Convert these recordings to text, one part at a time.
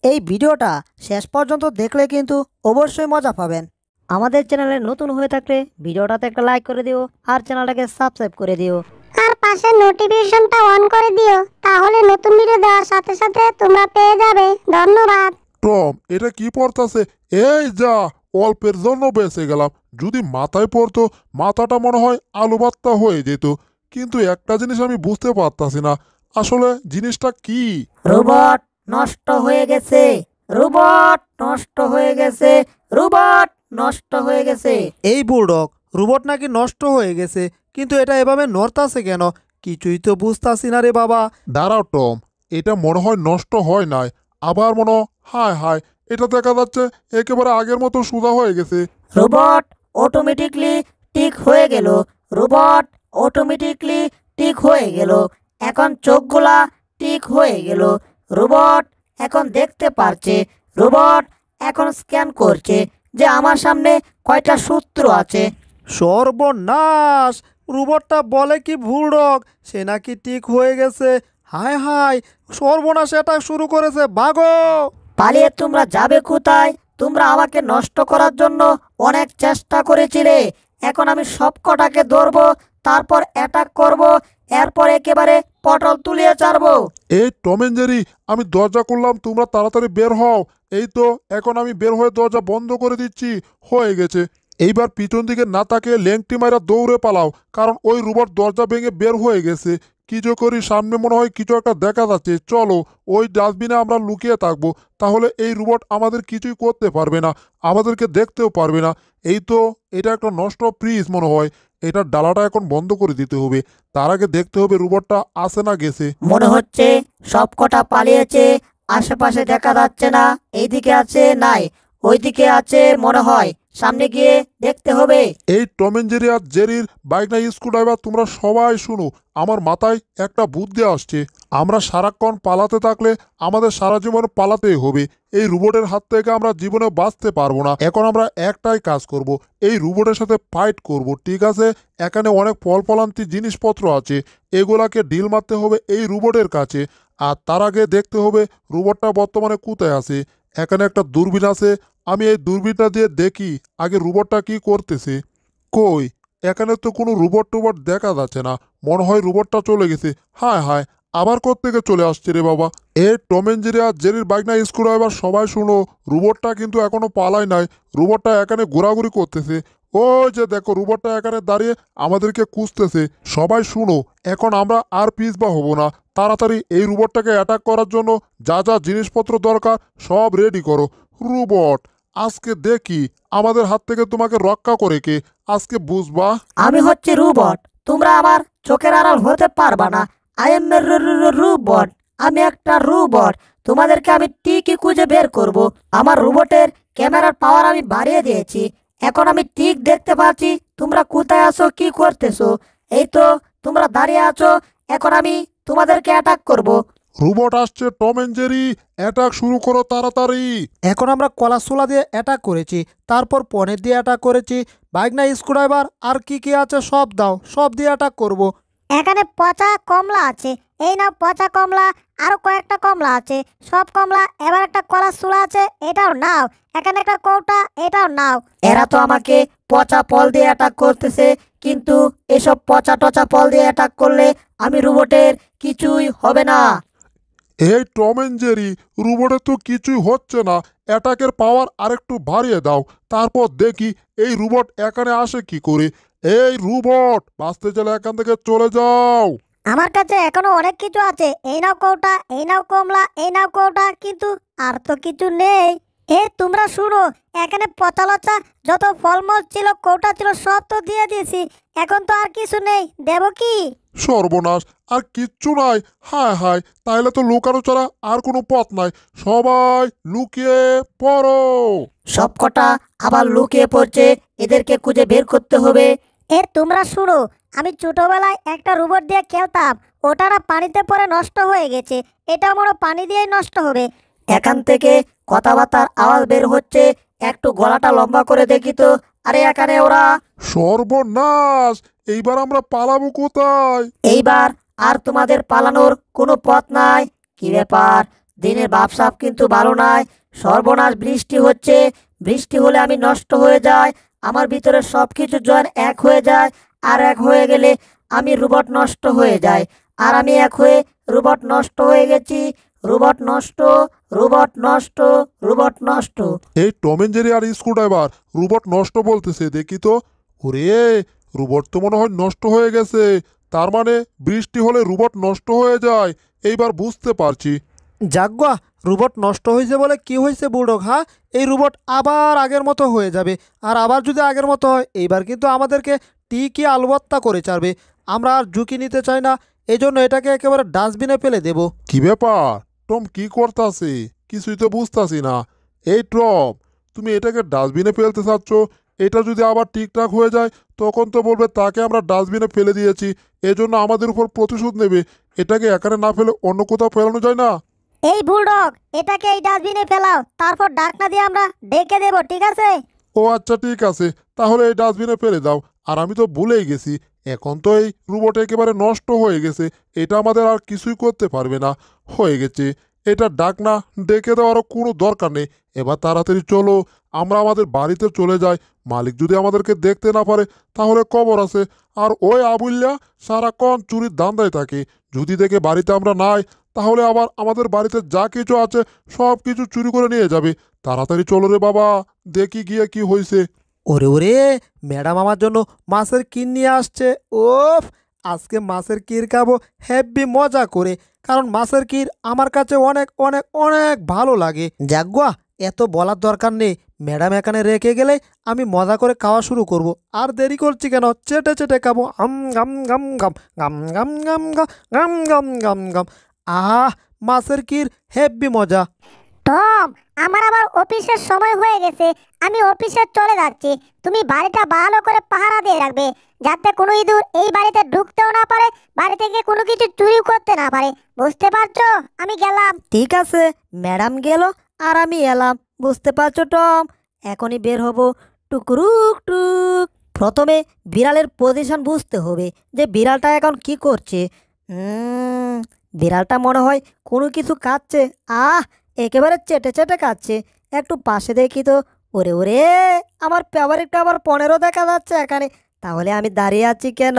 এই ভিডিওটা শেষ পর্যন্ত দেখলে কিন্তু অবশ্যই মজা পাবেন। আমাদের চ্যানেলে নতুন হয়ে থাকলে ভিডিওটাতে একটা লাইক করে দিও আর চ্যানেলটাকে সাবস্ক্রাইব করে দিও। আর পাশে নোটিফিকেশনটা অন করে দিও, তাহলে নতুন ভিডিও দেওয়ার সাথে সাথে তোমরা পেয়ে যাবে। ধন্যবাদ। টম, এটা কি পড়তাছে? এই যা, অল্পের জন্য বেঁচে গেলাম। যদি মাথায় পড়তো, মাথাটা মনে হয় আলু ভর্তা হয়ে যেত। কিন্তু একটা জিনিস আমি বুঝতে পারতাছি না, আসলে জিনিসটা কি? রোবট নষ্ট হয়ে গেছে, রোবট নষ্ট হয়ে গেছে, রোবট নষ্ট হয়ে গেছে। এই বুলডগ, রোবট নাকি নষ্ট হয়ে গেছে, কিন্তু এটা এভাবে নড়তাছে কেন? কিছুই তো বুঝতাছি না রে বাবা। দাঁড়াও টম, এটা মনে হয় নষ্ট হয় নাই। আবার মনে হয়, হায় হায়, এটা দেখা যাচ্ছে একেবারে আগের মতো সোজা হয়ে গেছে। রোবট অটোমেটিকলি ঠিক হয়ে গেল, রোবট অটোমেটিকলি ঠিক হয়ে গেল। এখন চোখগুলা ঠিক হয়ে গেল, রোবট এখন দেখতে পারছে, রোবট এখন স্ক্যান করছে যে আমার সামনে কয়টা সূত্র আছে। সর্বনাশ! রোবটটা বলে কি বুলডগ সে নাকি ঠিক হয়ে গেছে। হায় হায়, সর্বনাশ অ্যাটাক শুরু করেছে, ভাগো! পালিয়ে তোমরা যাবে কোথায়? তোমরা আমাকে নষ্ট করার জন্য অনেক চেষ্টা করেছিলে। এখন আমি সব কটাকে ধরবো, তারপর অ্যাটাক করব, এরপর একেবারে পটল তুলিয়ে ছাড়বো। এই টম এন্ড জেরি, আমি দরজা করলাম, তোমরা তাড়াতাড়ি বের হও। এই তো, এখন আমি বের হয়ে দরজা বন্ধ করে দিচ্ছি। হয়ে গেছে। এইবার পিছন দিকে না তাকিয়ে ল্যাংটি মাইরা দৌড়ে পালাও, কারণ ওই রোবট দরজা ভেঙে বের হয়ে গেছে। কি যে করি, সামনে মনে হয় কিছু একটা দেখা যাচ্ছে। চলো, ওই ডাস্টবিনে আমরা লুকিয়ে থাকবো, তাহলে এই রোবট আমাদের কিছুই করতে পারবে না, আমাদেরকে দেখতেও পারবে না। এই তো, এটা একটা নষ্ট ফ্রিজ মনে হয়। এটার ডালাটা এখন বন্ধ করে দিতে হবে। তার আগে দেখতে হবে রোবটটা আসে না গেছে। মনে হচ্ছে সব কটা পালিয়েছে, আশেপাশে দেখা যাচ্ছে না। এইদিকে আছে নাই, ওইদিকে আছে মনে হয়, সামনে গিয়ে দেখতে হবে। এই টম এন্ড জেরি আর জেরির বাইক না স্ক্রুড্রাইভার, তোমরা সবাই শুনো, আমার মাথায় একটা বুদ্ধি আসছে। আমরা সারাক্ষণ পালাতে থাকলে আমাদের সারা জীবন পালাতেই হবে। এই রোবটের হাত থেকে আমরা জীবনে বাঁচতে পারবো না। এখন আমরা একটাই কাজ করব, এই রোবটের সাথে ফাইট করব, ঠিক আছে? এখানে অনেক ফলফলান্তি জিনিসপত্র আছে, এগুলাকে ডিল মারতে হবে এই রোবটের কাছে। আর তার আগে দেখতে হবে রোবটটা বর্তমানে কোথায় আছে। এখানে একটা দূরবীন আছে, আমি এই দূরবীনটা দিয়ে দেখি আগে রোবটটা কি করতেছে। কই, এখানে তো কোনো রোবট টোবট দেখা যাচ্ছে না। মনে হয় রোবটটা চলে গেছে। হায় হায়, আবার কোত্থেকে চলে আসছে রে বাবা। এ টম এন্ড জেরি আর জেরির বাইক না স্ক্রুড্রাইভার, সবাই শুনো, রোবটটা কিন্তু এখনো পালায় নাই। রোবটটা এখানে ঘোরাঘুরি করতেছে। ওই যে দেখো, রোবটটা এখানে দাঁড়িয়ে আমাদেরকে খুঁজতেছে। সবাই শুনো, এখন আমরা আর পিছপা হব না। তাড়াতাড়ি এই রোবটটাকে অ্যাটাক করার জন্য যা যা জিনিসপত্র দরকার সব রেডি করো। রোবট, আজকে দেখি আমাদের হাত থেকে তোমাকে রক্ষা করে কে, আজকে বুঝবা। আমি হচ্ছে রোবট, তোমরা আমার চোখের আড়াল হতে পারবা না। আই এম রোবট, আমি একটা রোবট। তোমাদেরকে আমি ঠিকই খুঁজে বের করব। আমার রোবটের ক্যামেরার পাওয়ার আমি বাড়িয়ে দিয়েছি। এখন আমি ঠিক দেখতে পাচ্ছি তোমরা কোথায় আছো, কি করতেছো। এই তো তোমরা দাঁড়িয়ে আছো, এখন আমি তোমাদেরকে অ্যাটাক করব। রোবট আসছে টম এন্ড জেরি, অ্যাটাক শুরু করো তাড়াতাড়ি। এখন আমরা কলাসোলা দিয়ে অ্যাটাক করেছি, তারপর পনির দিয়ে অ্যাটাক করেছি, বাইক না স্ক্রুড্রাইভার আর কি কি আছে সব দাও, সব দিয়ে অ্যাটাক করব। এখানে পচা কমলা আছে, এই নাও পচা কমলা। আরো কয়েকটা কমলা আছে, সব কমলা। এবার একটা কলার চুলা আছে, এটাও নাও। এখানে একটা কৌটা, এটাও নাও। এরা তো আমাকে পচা ফল দিয়ে অ্যাটাক করতেছে, কিন্তু এসব পচা টচা ফল দিয়ে অ্যাটাক করলে আমি রোবটের কিছুই হবে না। এই টম এন্ড জেরি, রোবটের তো কিছুই হচ্ছে না। অ্যাটাকের পাওয়ার আরেকটু বাড়িয়ে দাও, তারপর দেখি এই রোবট এখানে আসে কি করে। এই রোবট, বাঁচতে চাইলে এখান থেকে চলে যাও। আমার কাছে এখনো অনেক কিছু আছে, এই নাও কৌটা, এই নাও কমলা, এই নাও কৌটা, কিন্তু আর তো কিছু নেই। তোমরা শুনো, এখানে পচা লচা যত ফলমূল ছিল, কৌটা ছিল, সব তো দিয়ে দিয়েছি। এখন তো আর কিছু নেই, দেবো কি? সর্বনাশ, আর কিচ্ছু নাই। হায় হায়, তাহলে তো লুকানো ছাড়া আর কোনো পথ নাই। সবাই লুকিয়ে পড়ো। সবকটা আবার লুকিয়ে পড়ছে, এদেরকে খুঁজে বের করতে হবে। তোমরা শুনো, আমি ছোটবেলায় একটা রোবট দিয়ে খেলতাম, ওটা না পানিতে পড়ে নষ্ট হয়ে গেছে। এটা মনে হয় পানি দিয়েই নষ্ট হবে। এখান থেকে কথাবার্তার আওয়াজ বের হচ্ছে, একটু গলাটা লম্বা করে দেখি তো। আরে এখানে ওরা। সর্বনাশ, এইবার আমরা পালাবো কোথায়? এইবার আর তোমাদের পালানোর কোনো পথ নাই। কি ব্যাপার, দিনের ভাবসাব কিন্তু ভালো নয়। সর্বনাশ, বৃষ্টি হচ্ছে। বৃষ্টি হলে আমি নষ্ট হয়ে যাই। আমার ভিতরে সবকিছু জয়েন এক হয়ে যায়, আর এক হয়ে গেলে আমি রোবট নষ্ট হয়ে যায়। আর আমি এক হয়ে রোবট নষ্ট হয়ে গেছি। রোবট নষ্ট, রোবট নষ্ট, রোবট নষ্ট। এই টম এন্ড জেরি আর স্ক্রুড্রাইভার রোবট নষ্ট বলতেছে, দেখি তো। ওরে, রোবট তো মনে হয় নষ্ট হয়ে গেছে। তার মানে বৃষ্টি হলে রোবট নষ্ট হয়ে যায়। এইবার বুঝতে পারছি। যাগ্গা, রোবট নষ্ট হয়েছে বলে কি হয়েছে বুড়োক? হ্যাঁ, এই রোবট আবার আগের মতো হয়ে যাবে। আর আবার যদি আগের মতো হয়, এইবার কিন্তু আমাদেরকে ঠিকই আলবত্তা করে ছাড়বে। আমরা আর ঝুঁকি নিতে চাই না, এই জন্য এটাকে একেবারে ডাস্টবিনে ফেলে দেব। কি ব্যাপার টম, কি করতাছে? কিছুই তো বুঝতাছি না। এই টম, তুমি এটাকে ডাস্টবিনে ফেলতে চাচ্ছ? এটা যদি আবার ঠিকঠাক হয়ে যায় তখন তো বলবে তাকে আমরা ডাস্টবিনে ফেলে দিয়েছি, এজন্য আমাদের উপর প্রতিশোধ নেবে। এটাকে এখানে না ফেলে অন্য কোথাও ফেলানো যায় না? এই বুলডগ, এটাকে এই ডাস্টবিনে ফেলাও, তারপর ডাকনা দিয়ে আমরা ডেকে দেব, ঠিক আছে? ও আচ্ছা, ঠিক আছে, তাহলে এই ডাস্টবিনে ফেলে দাও। আর আমি তো ভুলেই গেছি, এখন তো এই রোবট একেবারে নষ্ট হয়ে গেছে। এটা আমাদের আর কিছুই করতে পারবে না, হয়ে গেছে। এটা ডাকনা ডেকে দেওয়ারও কোনো দরকার নেই। এবার তাড়াতাড়ি চলো, আমরা আমাদের বাড়িতে চলে যাই। মালিক যদি আমাদেরকে দেখতে না পারে তাহলে খবর আছে। আর ওই আবুল্যা সারাক্ষণ চুরির ধান্দায় থাকে। যদি দেখে বাড়িতে আমরা নাই, তাহলে আবার আমাদের বাড়িতে যা কিছু আছে সব কিছু চুরি করে নিয়ে যাবে। তাড়াতাড়ি চলো রে বাবা, দেখি গিয়ে কি হয়েছে। ওরে ওরে, ম্যাডাম আমার জন্য মাছের কির নিয়ে আসছে। ওফ, আজকে মাছের কির খাবো হেব্বি মজা করে, কারণ মাছের কির আমার কাছে অনেক অনেক অনেক ভালো লাগে। যাগুয়া, এত বলার দরকার নেই। ম্যাডাম এখানে রেখে গেলে আমি মজা করে খাওয়া শুরু করব। আর দেরি করছি কেন? চেটে চেটে খাবো। আম গাম গাম গাম গাম গাম গাম গাম গাম গাম গাম গাম। আহ, মাছের কির হেব্বি মজা। টম, আমার আবার অফিসের সময় হয়ে গেছে, আমি অফিসে চলে যাচ্ছি। তুমি বাড়িটা ভালো করে পাহারা দিয়ে রাখবে, যাতে কোনো ইঁদুর এই বাড়িতে ঢুকতেও না পারে, বাড়ি থেকে কোনো কিছু চুরি করতে না পারে। বুঝতে পারছো? আমি গেলাম। ঠিক আছে, ম্যাডাম গেল আর আমি এলাম। বুঝতে পারছো টম? এখনই বের হব। টুকরুক টুক। প্রথমে বিড়ালের পজিশন বুঝতে হবে, যে বিড়ালটা এখন কি করছে। বিড়ালটা মনে হয় কোনো কিছু খাচ্ছে। একেবারে চেটে চেটে খাচ্ছে। একটু পাশে দেখি তো। ওরে ওরে, আমার ফেভারিটটা আবার 15 দেখা যাচ্ছে এখানে। তাহলে আমি দাঁড়িয়ে আছি কেন?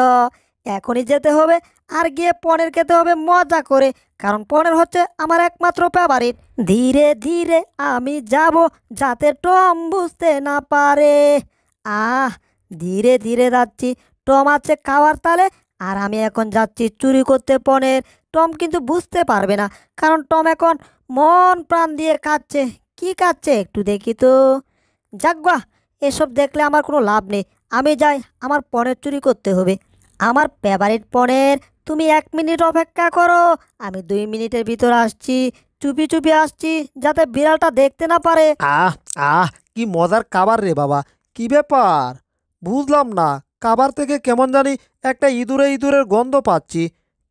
এখনই যেতে হবে আর গিয়ে পনির খেতে হবে মজা করে, কারণ পনির হচ্ছে আমার একমাত্র ফেভারিট। ধীরে ধীরে আমি যাব, যাতে টম বুঝতে না পারে। আহ, ধীরে ধীরে যাচ্ছি। টম আছে খাওয়ার তালে, আর আমি এখন যাচ্ছি চুরি করতে পনির। টম কিন্তু বুঝতে পারবে না, কারণ টম এখন মন প্রাণ দিয়ে খাচ্ছে। কি খাচ্ছে একটু দেখি তো। যাগ্গা, এসব দেখলে আমার কোনো লাভ নেই। আমি যাই, আমার পনির চুরি করতে হবে। আমার ফেভারিট পনির। তুমি 1 মিনিট অপেক্ষা করো, আমি 2 মিনিটের ভিতর আসছি। চুপি চুপি আসছি, যাতে বিড়ালটা দেখতে না পারে। আহ আহ, কি মজার খাবার রে বাবা! কি ব্যাপার বুঝলাম না, খাবার থেকে কেমন জানি একটা ইঁদুরের গন্ধ পাচ্ছি।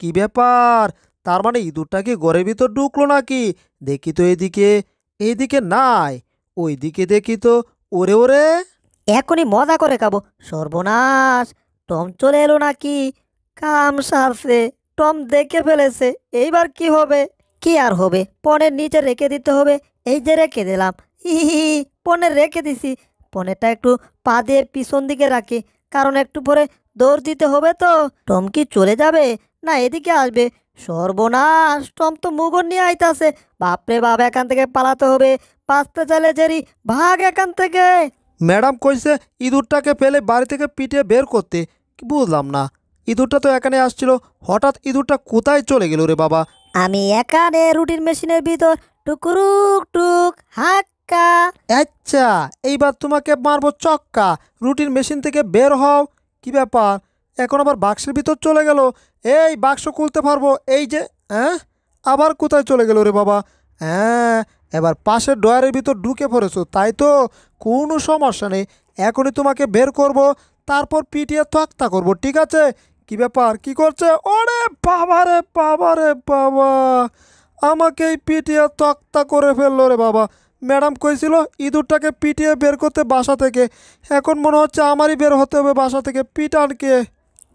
কি ব্যাপার? তার মানে ইঁদুরটা কি ঘরের ভিতর ঢুকলো নাকি? দেখি তো এদিকে। এইদিকে নাই, ওইদিকে দেখি তো। ওরে ওরে, এখনই মজা করে খাবো। সর্বনাশ, টম চলে এলো নাকি? কাম সারছে, টম দেখে ফেলেছে। এইবার কি হবে? কি আর হবে, পনের নিচে রেখে দিতে হবে। এই যে রেখে দিলাম। হি, পনের রেখে দিছি। পনেরটা একটু পা দিয়ে পিছন দিকে রাখি, কারণ একটু পরে দৌড় দিতে হবে তো। টম কি চলে যাবে, না এদিকে আসবে? সর্বনাশ, টম তো মুগুর নিয়ে আইতাছে। বাপরে বাপ, এখান থেকে পালাতে হবে। বাঁচতে চাইলে জেরি, ভাগ এখান থেকে। ম্যাডাম কইছে ইঁদুরটাকে ফেলে বাড়ি থেকে পিটিয়ে বের করতে। কি বুঝলাম না, ইঁদুরটা তো এখানে আসছিল, হঠাৎ ইঁদুরটা কোথায় চলে গেল রে বাবা? আমি এখানে রুটিন মেশিনের ভিতর টুকুরুক টুক হাক্কা। আচ্ছা, এইবার তোমাকে মারবো চক্কা। রুটিন মেশিন থেকে বের হও। কি ব্যাপার, এখন আবার বাক্সের ভিতর চলে গেল? এই বাক্স খুলতে পারবো, এই যে। হ্যাঁ, আবার কোথায় চলে গেল রে বাবা? হ্যাঁ, এবার পাশের ডয়ারের ভিতর ঢুকে পড়েছো, তাই তো? কোনো সমস্যা নেই, এখনই তোমাকে বের করব, তারপর পিটিয়ে তক্তা করব, ঠিক আছে? কি ব্যাপার, কি করছে? ওরে বাবা রে বাবা রে বাবা, আমাকেই পিটিয়ে তক্তা করে ফেললো রে বাবা। ম্যাডাম কইছিল ইঁদুরটাকে পিটিয়ে বের করতে বাসা থেকে, এখন মনে হচ্ছে আমারই বের হতে হবে বাসা থেকে। পিটানকে।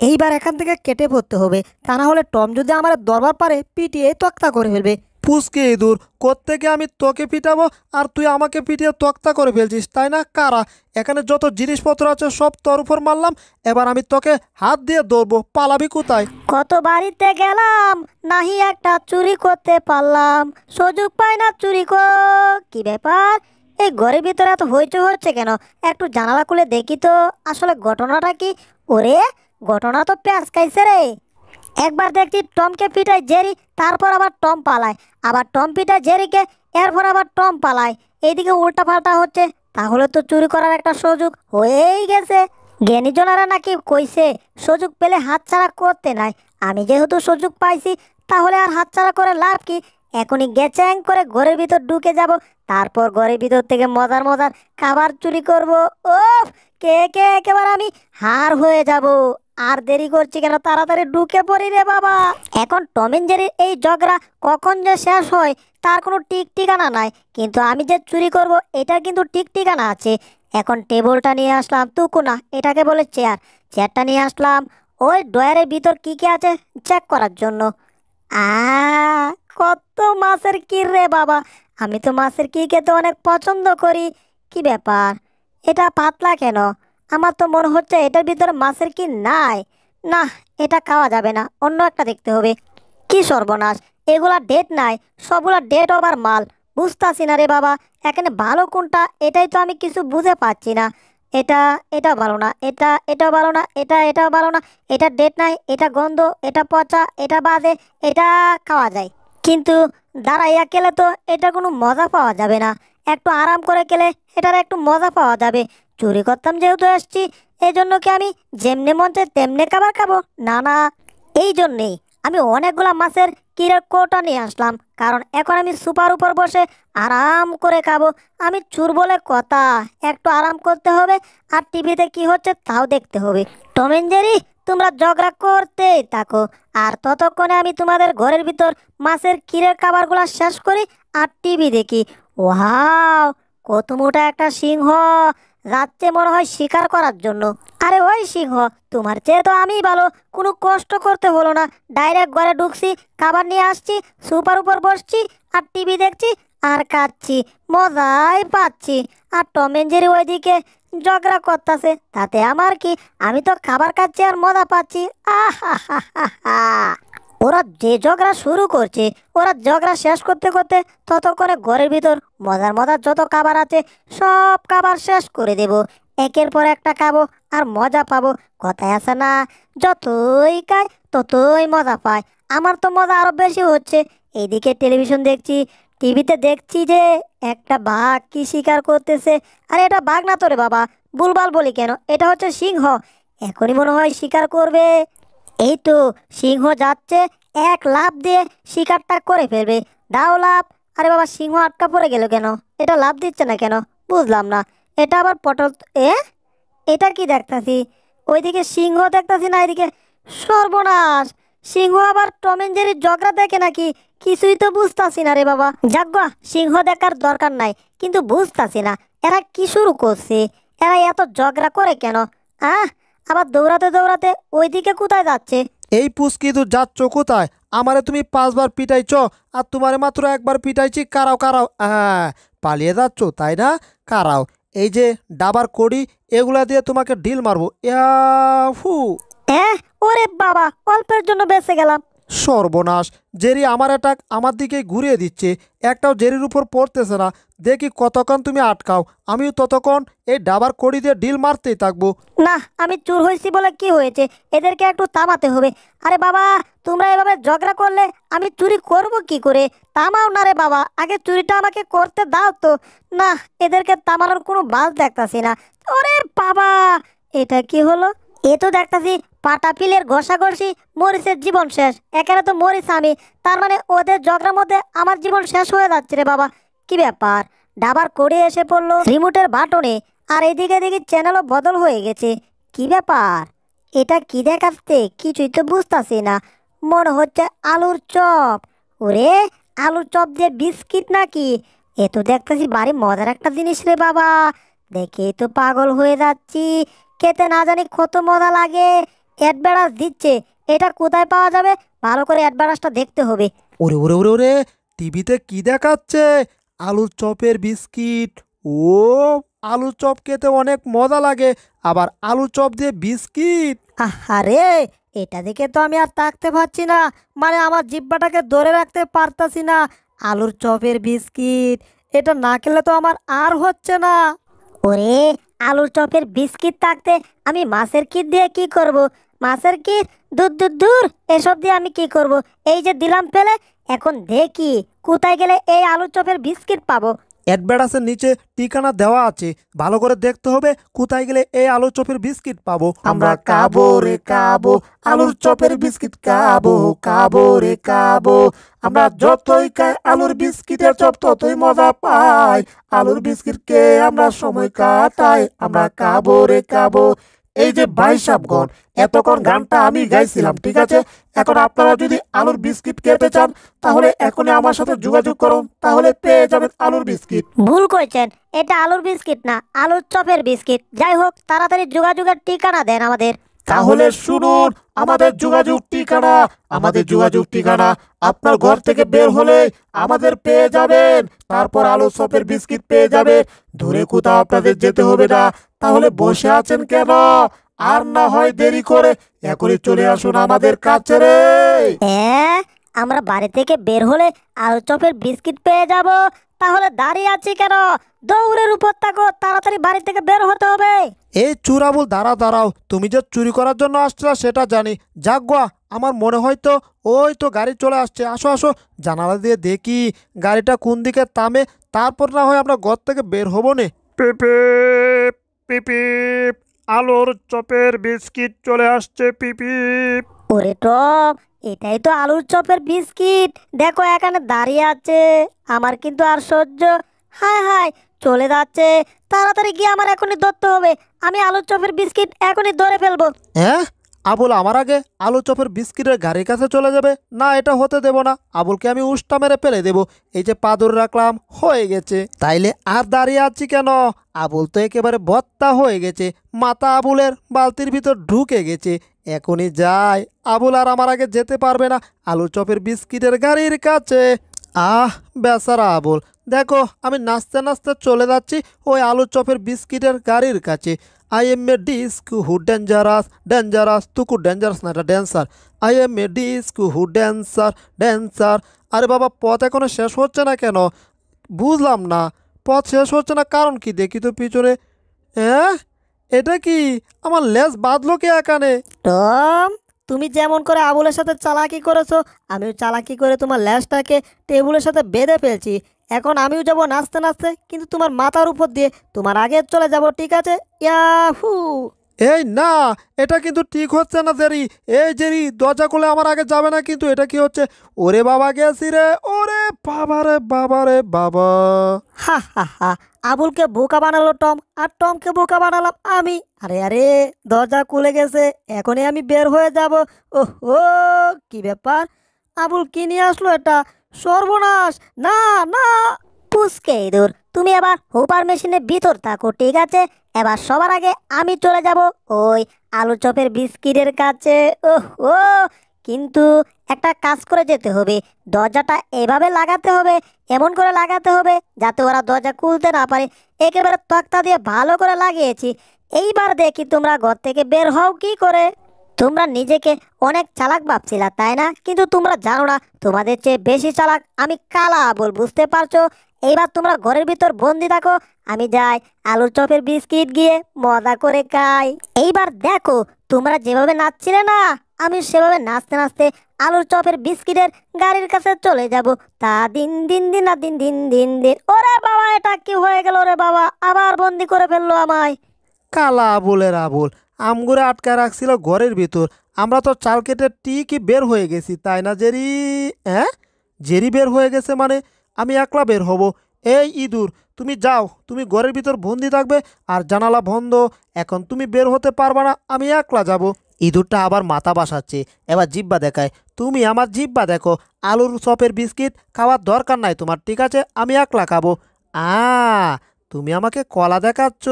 এইবার এখান থেকে কেটে পড়তে হবে, তা না হলে টম যদি আমার দরবার পারে পিটিয়ে তক্তা করে ফেলবে। পুচকে ইঁদুর, কোত্থেকে আমি তোকে পিটাবো আর তুই আমাকে পিটিয়ে তক্তা করে ফেলছিস, তাই না? কারা? এখানে যত জিনিসপত্র আছে সব তোর উপর মারলাম, এবার আমি তোকে হাত দিয়ে ধরবো, পালাবি কোথায়? কত বাড়িতে গেলাম, নাহি একটা চুরি করতে পারলাম, সুযোগ পাই না চুরি কি ব্যাপার? এই ঘরের ভিতরে এত হইচই হচ্ছে কেন? একটু জানালা খুলে দেখি তো আসলে ঘটনাটা কি। ওরে, ঘটনা তো প্যাঁচকাইছে রে। একবার দেখছি টমকে পিটায় জেরি, তারপর আবার টম পালায়, আবার টম পিটায় জেরিকে, এরপর আবার টম পালায়। এইদিকে উল্টা পাল্টা হচ্ছে, তাহলে তো চুরি করার একটা সুযোগ হয়েই গেছে। জ্ঞানীজনেরা নাকি কইছে সুযোগ পেলে হাতছাড়া করতে নাই। আমি যেহেতু সুযোগ পাইছি, তাহলে আর হাতছাড়া করে লাভ কি? এখনই গ্যাচাং করে ঘরের ভিতর ঢুকে যাব, তারপর ঘরের ভিতর থেকে মজার মজার খাবার চুরি করব। ও, কে কে একেবারে আমি হার হয়ে যাব। আর দেরি করছি কেন, তাড়াতাড়ি ঢুকে পড়ি রে বাবা। এখন টম এন্ড জেরির এই ঝগড়া কখন যে শেষ হয় তার কোনো ঠিক ঠিকানা নাই, কিন্তু আমি যে চুরি করব এটার কিন্তু ঠিক ঠিকানা আছে। এখন টেবিলটা নিয়ে আসলাম, তুকু না, এটাকে বলে চেয়ার। চেয়ারটা নিয়ে আসলাম ওই ড্রয়ারের ভিতর কি কি আছে চেক করার জন্য। আ কত মাছের কি রে বাবা! আমি তো মাছের কি খেতে অনেক পছন্দ করি। কি ব্যাপার, এটা পাতলা কেন? আমার তো মনে হচ্ছে এটার ভিতরে মাছের কি নাই। না, এটা খাওয়া যাবে না, অন্য একটা দেখতে হবে। কি সর্বনাশ, এগুলা ডেট নাই, সবগুলা ডেট ওভার মাল। বুঝতাছি না রে বাবা, এখানে ভালো কোনটা এটাই তো আমি কিছু বুঝে পাচ্ছি না। এটা এটা ভালো না, এটাও ভালো না, এটাও ভালো না। এটা ডেট নাই, এটা গন্ধ, এটা পচা, এটা বাজে, এটা খাওয়া যায়। কিন্তু দাঁড়াইয়া খেলে তো এটা কোনো মজা পাওয়া যাবে না। একটু আরাম করে খেলে এটার একটু মজা পাওয়া যাবে। চুরি করতাম যেহেতু এসছি, এই জন্য কি আমি যেমনে মন চায় তেমনে খাবার খাবো? না না, এই জন্যেই আমি অনেকগুলা মাছের কিরের কোটা নিয়ে আসলাম, কারণ এখন আমি সুপার উপর বসে আরাম করে খাবো। আমি চুর বলে কথা, একটু আরাম করতে হবে, আর টিভিতে কি হচ্ছে তাও দেখতে হবে। টম এন্ড জেরি, তোমরা ঝগড়া করতেই থাকো, আর ততক্ষণে আমি তোমাদের ঘরের ভিতর মাছের কিরের খাবারগুলো শেষ করি আর টিভি দেখি। ওয়াও, কত মোটা একটা সিংহ যাচ্ছে মনে হয় শিকার করার জন্য। আরে ওই সিংহ, তোমার চেয়ে তো আমি ভালো, কোনো কষ্ট করতে হলো না, ডাইরেক্ট ঘরে ঢুকছি, খাবার নিয়ে আসছি, সুপার উপর বসছি, আর টিভি দেখছি আর খাচ্ছি, মজাই পাচ্ছি। আর টম এন্ড জেরি ওইদিকে ঝগড়া করতেছে, তাতে আমার কি? আমি তো খাবার খাচ্ছি আর মজা পাচ্ছি। আহা, ওরা যে ঝগড়া শুরু করছে, ওরা ঝগড়া শেষ করতে করতে ততক্ষণে ঘরের ভিতর মজার মজার যত খাবার আছে সব খাবার শেষ করে দেব। একের পর একটা খাবো আর মজা পাবো। কথায় আছে না, যতই খায় ততই মজা পায়। আমার তো মজা আরো বেশি হচ্ছে। এইদিকে টেলিভিশন দেখছি, টিভিতে দেখছি যে একটা বাঘ কি শিকার করতেছে। আরে এটা বাঘ না তো রে বাবা, ভুলভাল বলি কেন, এটা হচ্ছে সিংহ। এখনই মনে হয় শিকার করবে। এই তো সিংহ যাচ্ছে, এক লাফ দিয়ে শিকারটা করে ফেলবে। দাও লাফ। আরে বাবা, সিংহ আটকা পড়ে গেল কেন? এটা লাফ দিচ্ছে না কেন? বুঝলাম না। এটা আবার পটল, এ এটা কি দেখতাছি? ওইদিকে সিংহ দেখতাছি না, এদিকে সর্বনাশ। সিংহ আবার টম এন্ড জেরির ঝগড়া দেখে নাকি? কিছুই তো বুঝতাছি না রে বাবা। যাগ্গা, সিংহ দেখার দরকার নাই, কিন্তু বুঝতাছি না এরা কি শুরু করছে। এরা এত ঝগড়া করে কেন? আহ, আবার দৌড়াতে দৌড়াতে ওইদিকে কোথায় যাচ্ছে? এই পুচকি ইঁদুর, যাচ্ছ কোথায়? আমারে তুমি 5বার পিটাইছ, আর তোমারে মাত্র একবার পিটাইছি। কারাও কারাও, হ্যাঁ, পালিয়ে যাচ্ছ তাই না? কারাও, এই যে ডাবার কড়ি, এগুলা দিয়ে তোমাকে ঢিল মারবো। ইয়াহু! হ্যাঁ, ওরে বাবা, অল্পের জন্য বেঁচে গেলাম। সর্বনাশ, জেরি আমার অ্যাটাক আমার দিকে ঘুরিয়ে দিচ্ছে, একটাও জেরির উপর পড়তেছে না। দেখি কতক্ষণ তুমি আটকাও, আমিও ততক্ষণ এই ডাবার কড়ি দিয়ে ঢিল মারতেই থাকবো। না, আমি চুর হয়েছি বলে কি হয়েছে? এদেরকে একটু থামাতে হবে। আরে বাবা, তোমরা এভাবে ঝগড়া করলে আমি চুরি করব কি করে? থামাও না রে বাবা, আগে চুরিটা আমাকে করতে দাও তো। না, এদেরকে থামানোর কোনো বাস দেখতাছি না। ওরে বাবা, এটা কি হলো? এ তো দেখতাছি পাটাপিলের ঘষাঘষি, মরিচের জীবন শেষ। এখানে তো মরিচ আমি, তার মানে ওদের ঝগড়ার মধ্যে আমার জীবন শেষ হয়ে যাচ্ছে রে বাবা। কি ব্যাপার, ডাবার করে এসে পড়লো রিমোটের বাটনে, আর এইদিকে দেখি চ্যানেলও বদল হয়ে গেছে। কি ব্যাপার, এটা কি দেখাচ্ছে? কিছুই তো বুঝতাছি না। মনে হচ্ছে আলুর চপ। ওরে, আলুর চপ দিয়ে বিস্কিট নাকি? এ তো দেখতেছি বাড়ি মজার একটা জিনিস রে বাবা। দেখেই তো পাগল হয়ে যাচ্ছি। খেতে না জানি কত মজা লাগে। অ্যাডভার্টাইজ দিচ্ছে, এটা কোথায় পাওয়া যাবে? ভালো করে অ্যাডভার্টাইজটা দেখতে হবে। ওরে ওরে ওরে ওরে, টিভিতে কি দেখাচ্ছে? আলুর চপের বিস্কিট। ও, আলুর চপ খেতে অনেক মজা লাগে, আবার আলুর চপ দিয়ে বিস্কিট। আরে এটা দেখে তো আমি আর তাকতে পারছি না, মানে আমার জিহ্বাটাকে ধরে রাখতে পারতাছি না। আলুর চপের বিস্কিট, এটা না খেলে তো আমার আর হচ্ছে না। ওরে, আলুর চপের বিস্কিট থাকতে আমি মাছের কিট দিয়ে কি করব? মাছের কিট? দূর দূর দূর, এসব দিয়ে আমি কি করব? এই যে দিলাম ফেলে, এখন দেখি কোথায় গেলে এই আলুর চপের বিস্কিট পাবো। অ্যাডভার্টাইজের নিচে ঠিকানা দেওয়া আছে, ভালো করে দেখতে হবে কোথায় গেলে এই আলুর চপের বিস্কিট পাবো। আমরা কাবো রে কাবো, আলুর চপের বিস্কিট কাবো, কাবো রে কাবো। আমরা যতই খাই আলুর বিস্কিটের চপ ততই মজা পাই। আলুর বিস্কিট কে আমরা সময় কাটাই, আমরা কাবো রে কাবো। এই যে ভাই সাবগণ, এতক্ষণ গানটা আমি গাইছিলাম, ঠিক আছে? এখন আপনারা যদি আলুর বিস্কিট খেতে চান তাহলে এখনই আমার সাথে যোগাযোগ করুন, তাহলে পেয়ে যাবেন আলুর বিস্কিট। ভুল করেছেন, এটা আলুর বিস্কিট না, আলুর চপের বিস্কিট। যাই হোক, তাড়াতাড়ি যোগাযোগের ঠিকানা দেন আমাদের। তাহলে শুনুন আমাদের যোগাযোগ ঠিকানা। আমাদের যোগাযোগ ঠিকানা আপনার ঘর থেকে বের হলে আমাদের পেয়ে যাবেন, তারপর আলু চপের বিস্কিট পেয়ে যাবেন। দূরে কোথাও আপনাদের যেতে হবে না। তাহলে বসে আছেন কেন? আর না হয় দেরি করে এখনই চলে আসুন আমাদের কাছে রে। হ্যাঁ, আমরা বাড়ি থেকে বের হলে আলুর চপের বিস্কিট পেয়ে যাব, তাহলে দাঁড়িয়ে আছি কেন? দৌড়ের উপর থাকো, তাড়াতাড়ি বাড়ি থেকে বের হতে হবে। এই চুরাবুল, দাঁড়াও দাঁড়াও, তুমি যে চুরি করার জন্য আসছিলা সেটা জানি। যাগুয়া, আমার মনে হয় তো ওই তো গাড়ি চলে আসছে। আসো আসো, জানালা দিয়ে দেখি গাড়িটা কোন দিকে থামে, তারপর না হয় আমরা ঘর থেকে বের হবো নে। পিপিপ পিপিপ, আলুর চপের বিস্কিট চলে আসছে, পিপিপ। ওরে টপ, এটাই তো আলুর চপের বিস্কিট। দেখো এখানে দাঁড়িয়ে আছে, আমার কিন্তু আর সহ্য। হায় হায়, চলে যাচ্ছে। তাড়াতাড়ি গিয়ে আমার এখনই ধরতে হবে। আমি আলুর চপের বিস্কিট এখনই ধরে ফেলবো। হ্যাঁ, আবুল আমার আগে আলু চপের বিস্কিটের গাড়ির কাছে চলে যাবে না, এটা হতে দেব না। আবুলকে আমি উষ্টা মেরে ফেলে দেব। এই যে পাদুর রাখলাম, হয়ে গেছে। তাইলে আর দাঁড়িয়ে আছি কেন? আবুল তো একেবারে বত্তা হয়ে গেছে, মাথা আবুলের বালতির ভিতর ঢুকে গেছে। এখনই যাই, আবুল আর আমার আগে যেতে পারবে না আলু চপের বিস্কিটের গাড়ির কাছে। আহ, বেচারা আবুল, দেখো আমি নাচতে নাচতে চলে যাচ্ছি ওই আলু চপের বিস্কিটের গাড়ির কাছে। I am a disc who dangerous, dangerous তুকু ডেঞ্জারাস না, এটা dancer. I am a disc who dancer, dancer. আরে বাবা, পথ এখনো শেষ হচ্ছে না কেন? বুঝলাম না, পথ শেষ হচ্ছে না কারণ কি? দেখি তো পিছনে। হ্যাঁ, এটা কি আমার লেজ বাঁধলো কে এখানে? টম, তুমি যেমন করে আবুলের সাথে চালাকি করেছো, আমিও চালাকি করে তোমার ল্যাজটাকে টেবিলের সাথে বেঁধে ফেলছি। এখন আমিও যাব নাচতে নাচতে, কিন্তু তোমার মাথার উপর দিয়ে তোমার আগে চলে যাব, ঠিক আছে? ইয়াহু! এই না, এটা কিন্তু ঠিক হচ্ছে না জেরি। এই জেরি, দরজা খুলে আমার আগে যাবে না কিন্তু। এটা কি হচ্ছে? ওরে বাবা, গেছি রে। ওরে বাবা রে বাবা রে বাবা। হা হা হা! আবুলকে বোকা বানালো টম, আর টমকে বোকা বানালাম আমি। আরে আরে, দরজা খুলে গেছে, এখনই আমি বের হয়ে যাব। ওহো, কি ব্যাপার? আবুল কি নিয়ে আসলো এটা? সর্বনাশ! না না! পুচকে ইঁদুর, তুমি এবার হুপার মেশিনের ভিতর থাকো, ঠিক আছে? এবার সবার আগে আমি চলে যাব ওই আলু চপের বিস্কিটের কাছে। ও, কিন্তু একটা কাজ করে যেতে হবে। দরজাটা এভাবে লাগাতে হবে, এমন করে লাগাতে হবে যাতে ওরা দরজা খুলতে না পারে। একেবারে তক্তা দিয়ে ভালো করে লাগিয়েছি। এইবার দেখি তোমরা ঘর থেকে বের হও কি করে। তোমরা নিজেকে অনেক চালাক ভাবছিলা, তাই না? কিন্তু তোমরা জানো না, তোমাদের চেয়ে বেশি চালাক আমি কালা আবুল, বুঝতে পারছো? এইবার তোমরা ঘরের ভিতর বন্দি থাকো, আমি যাই আলুর চপের বিস্কিট গিয়ে মজা করে খাই। এইবার দেখো, তোমরা যেভাবে নাচছিলে না, আমি সেভাবে নাচতে নাচতে আলুর চপের বিস্কিটের গাড়ির কাছে চলে যাব। তা দিন দিন দিন না দিন দিন দিন দিন। ওরে বাবা, এটা কি হয়ে গেল রে বাবা? আবার বন্দি করে ফেললো আমায়। কালা আবুলের আবুল আমগুরে আটকা রাখছিল ঘরের ভিতর। আমরা তো চাল কেটে ঠিকই বের হয়ে গেছি, তাই না জেরি? হ্যাঁ, জেরি বের হয়ে গেছে মানে আমি একলা বের হব? এই ইঁদুর, তুমি যাও, তুমি ঘরের ভিতর বন্দি থাকবে আর জানালা বন্ধ। এখন তুমি বের হতে পারবা না, আমি একলা যাব। ইঁদুরটা আবার মাথা বাসাচ্ছে, এবার জিব্বা দেখায়। তুমি আমার জিব্বা দেখো। আলুর চপের বিস্কিট খাওয়ার দরকার নাই তোমার, ঠিক আছে? আমি একলা খাবো। তুমি আমাকে কলা দেখাচ্ছ?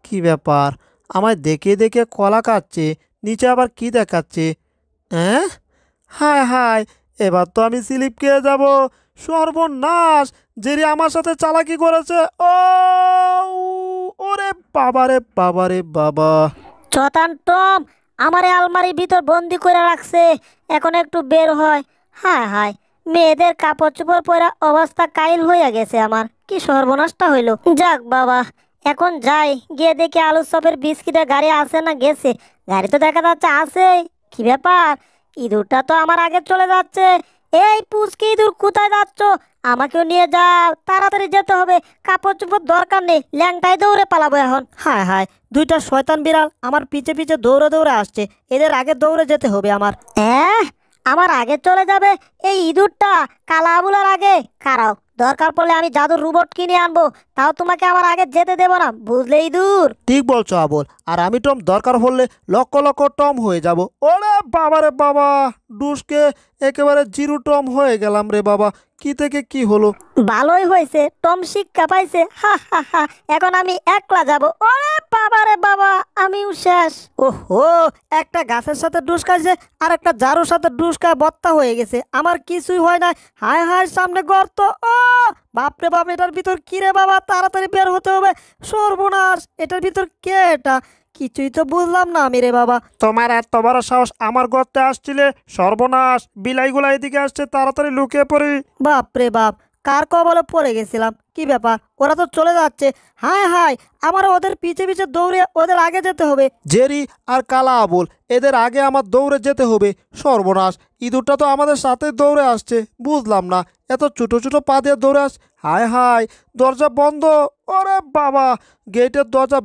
কি ব্যাপার, আমায় দেখে দেখে কলা খাচ্ছে, নিচে আবার কি দেখাচ্ছে? হ্যাঁ, হায় হায়, এবার তো আমি স্লিপ খেয়ে যাব। সর্বনাশ, জেরি আমার সাথে চালাকি করেছে। ও ওরে বাবারে বাবারে বাবা। শতান টম আমারে আলমারির ভিতর বন্দি করে রাখছে, এখন একটু বের হয়। হায় হায়, মেয়েদের কাপড় চোপড় পরা অবস্থা কাইল হইয়া গেছে আমার, কি সর্বনাশটা হইল। যাক বাবা, এখন যাই, গিয়ে দেখি আলুর চপের বিস্কিটের গাড়ি আছে না গেছে। গাড়ি তো দেখা যাচ্ছে আছে। কি ব্যাপার, ইঁদুরটা তো আমার আগে চলে যাচ্ছে। এই পুচকি ইঁদুর, কোথায় যাচ্ছ? আমাকেও নিয়ে যাও, তাড়াতাড়ি যেতে হবে। কাপড় চোপড় দরকার নেই, ল্যাংটাই দৌড়ে পালাবো এখন। হায় হায়, দুইটা শয়তান বিড়াল আমার পিছে পিছে দৌড়ে দৌড়ে আসছে, এদের আগে দৌড়ে যেতে হবে আমার। আমার আগে চলে যাবে এই ইঁদুরটা, কালা আবুলার আগে। খারাও, দরকার পড়লে আমি জাদুর রোবট কিনে আনবো, তাও তোমাকে আমার আগে যেতে দেবো না, বুঝলে ইঁদুর? ঠিক বলছো আবুল, আর আমি টম দরকার হলে লক্ষ লক্ষ টম হয়ে যাব। ওরে বাবারে বাবা, ডুসকে একেবারে জিরো টম হয়ে গেলাম রে বাবা। কি থেকে কি হলো? ভালোই হয়েছে, টম শিক্ষা পাইছে। হা হা হা, এখন আমি একলা যাব। ওরে বাবা রে বাবা, আমিও শেষ। ওহো, একটা গাছের সাথে ডুসকাইছে আর একটা ঝাড়ুর সাথে ডুসকায় বত্তা হয়ে গেছে, আমার কিছুই হয় না। হায় হায়, সামনে গর্ত। ও বাপরে বাপ, এটার ভিতর কি রে বাবা, তাড়াতাড়ি বের হতে হবে। সর্বনাশ, এটার ভিতর কে এটা? কিছুই তো বুঝলাম না আমি রে বাবা। তোমার এত বড় সাহস, আমার গর্তে আসছিলে? সর্বনাশ, বিলাইগুলা এদিকে আসছে, তাড়াতাড়ি লুকিয়ে পড়ি। বাপরে বাপ, কার কবলে পড়ে গেছিলাম, কি ব্যাপার, ওরা তো চলে যাচ্ছে। হায় হায়, আমারও ওদের পিছে পিছে দৌড়ে ওদের আগে যেতে হবে। জেরি আর কালা আবুল, এদের আগে আমার দৌড়ে যেতে হবে। সর্বনাশ, ইঁদুরটা তো আমাদের সাথে দৌড়ে আসছে, বুঝলাম না এত ছোট ছোট পা দিয়ে দৌড়ে আস। হায় হায়, দরজা বন্ধ। ওরে বাবা, গেটের দরজা